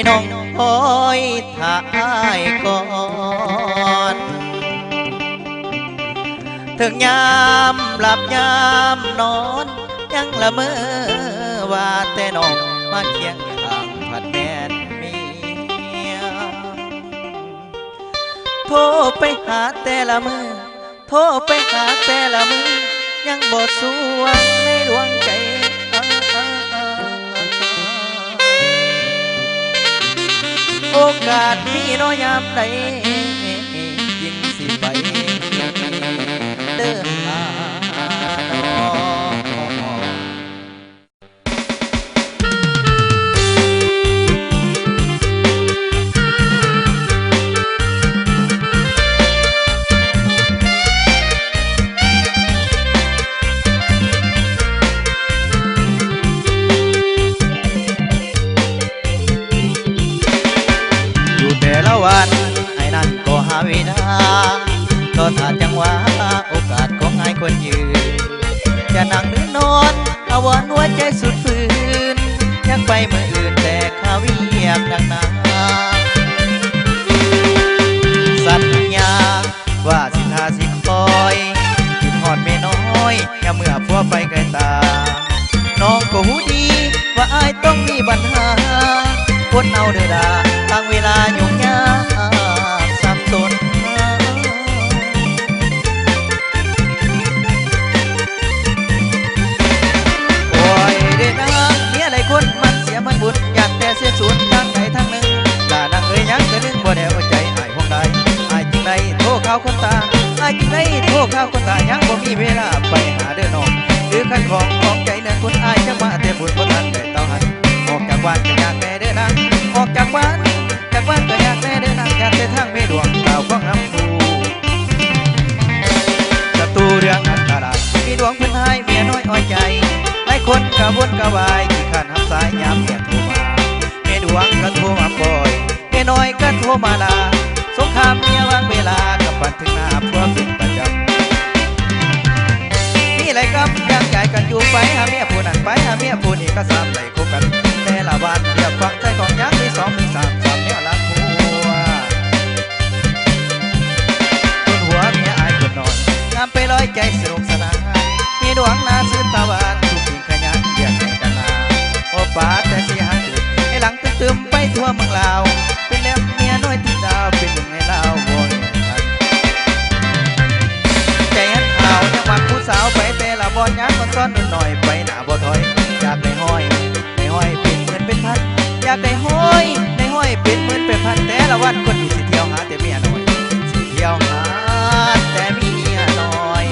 น้องคอยถ้าอายก่อนถึงยามหลับยามนอนยังละเมอว่าแต่น้องมาเคียงข้างผัดแม่นเมียโทรไปหาแต่ละมือโทรไปหาแต่ละมือยังบ่สวงในดวงใจโอกาสมีน้อยยามใดยิ่งสิไปเดินหาวันไอ้นั่นก็หาเวลาก็ถ้าจังหวะโอกาสของไอ้คนยืนจะนั่งหรือนอนเอาวอนหัวใจสุดฝืนอยากไปเมื่ออื่นแต่ข้าเวียกดังนาสัญญาว่าสิทาสิคอยคิดหอดไม่น้อยอย่าเมื่อพัวไปไกลตาน้องก็หูดีว่าไอ้ต้องมีปัญหาคนเอาเดือดาทางเวลายุ่งยากสับสนโอ้ยเด็ดนะเมียอะไรคนมันเสียมันบุญอยากแต่เสียสูญทางใดทางหนึ่งด่าดังเอ้ยยังจะนึงบ่แน่หัวใจไอ้ห้องใดไอ้จึงใดโทรข่าวคนตาไอ้จึงใดโทรข่าวคนตายังบ่มีเวลาไปหาเด้อน้องหรือขันของใจเนี่ยคนไอ้จังว่าแต่บุญบ่ทันได้เต้าหันออกจากบ้านก็อยากแม่เด้อนะออกจากบ้านก็อยากแม่เด้อนางอยากแต่ทางไม่ดวงดาวของน้ำทูศัตรูเรื่องอันตรายมีดวงเพื่อนให้เมียน้อยอ้อยใจหลายคนกระวนกระวายขี้ขันหับสายยามเมียโทรมาเมียดวงก็โทรมาบ่อยเมียน้อยก็โทรมาลาสงครามเมียวางเวลากับปันถึงหน้าพวกเป็นประจำนี่ไรครับยังใหญ่กันอยู่ไปหาเมียผู้นั้นไปหาเมียผู้นี้ก็สามไหลคู่กันแต่ละวันเรียบฟังใจของยักษ์ที่สองถึงสามเนี่ยละหัวคุณหัวเมียอายคนนอนงามไปลอยใจสนุกสนานมีดวงนาซื้อตะวันทุกสิ่งขยันเยียดให้กันนาโอป้าแต่สีหาตื่นให้หลังตึมไปทั่วเมืองลาวเป็นแล้วเมียน้อยที่ดาวเป็นหนึ่งในลาววนกันใจฮัดข่าวยังวัดผู้สาวไปแต่ละบอลยักษ์มันซ้อนนิดหน่อยไปหน้าบ่ถอยอยากได้ห้อยเป็นหมื่นเป็นพันอยากได้ห้อยเป็นหมื่นเป็นพันแต่ละวันคนที่สิเที่ยวหาแต่เมียน้อยสิเที่ยวหาแต่เมียน้อย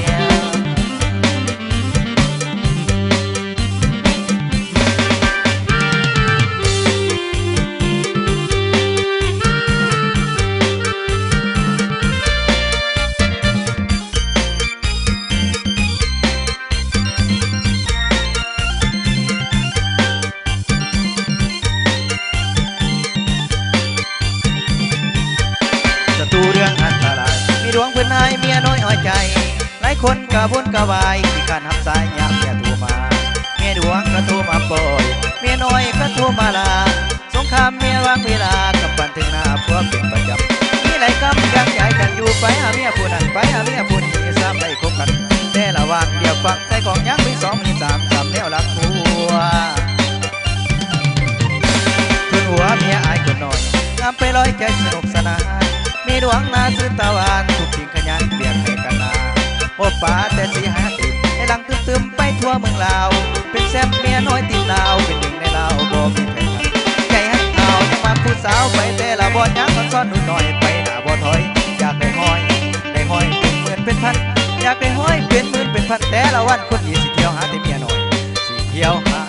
เรื่องอันตรายมีดวงเพื่อนนายเมียน้อยอ้อยใจหลายคนกระวนกระวายขี้การหับสายยามเมียโทรมาเมียดวงก็โทรมาบ่อยเมียน้อยก็โทรมาลาสงครามเมียวางเวลากับปันถึงหน้าพวกเป็นประจำนี่ไรครับยังใหญ่กันอยู่ไปหาเมียผู้นั้นไปหาเมียผู้นี้สามได้คบกันแต่ละวันเดียวฟังใจของยังมีสองมีสามแนวรักหัวคุณหัวเมียอายคนน้อยงามไปลอยใจสนุกสนานมีดวงนาซื้อตะวันทุกสิ่งขยันเบียดให้กันนาโอป้าแต่สีหาตื่นให้หลังตึมไปทั่วเมืองลาวเป็นแซมเมียน้อยติดดาวเป็นหนึ่งในลาวบ่มีใครทันใจฮักข่าวยังมาผู้สาวไปแต่ละบอลยักษ์มันซ้อนหนุ่นหน่อยไปหน้าบ่ถอยอยากได้ห้อยเป็นหมื่นเป็นพันอยากได้ห้อยเป็นหมื่นเป็นพันแต่ละวันคนอีสิเที่ยวหาแต่เมียน้อยสิเที่ยวหา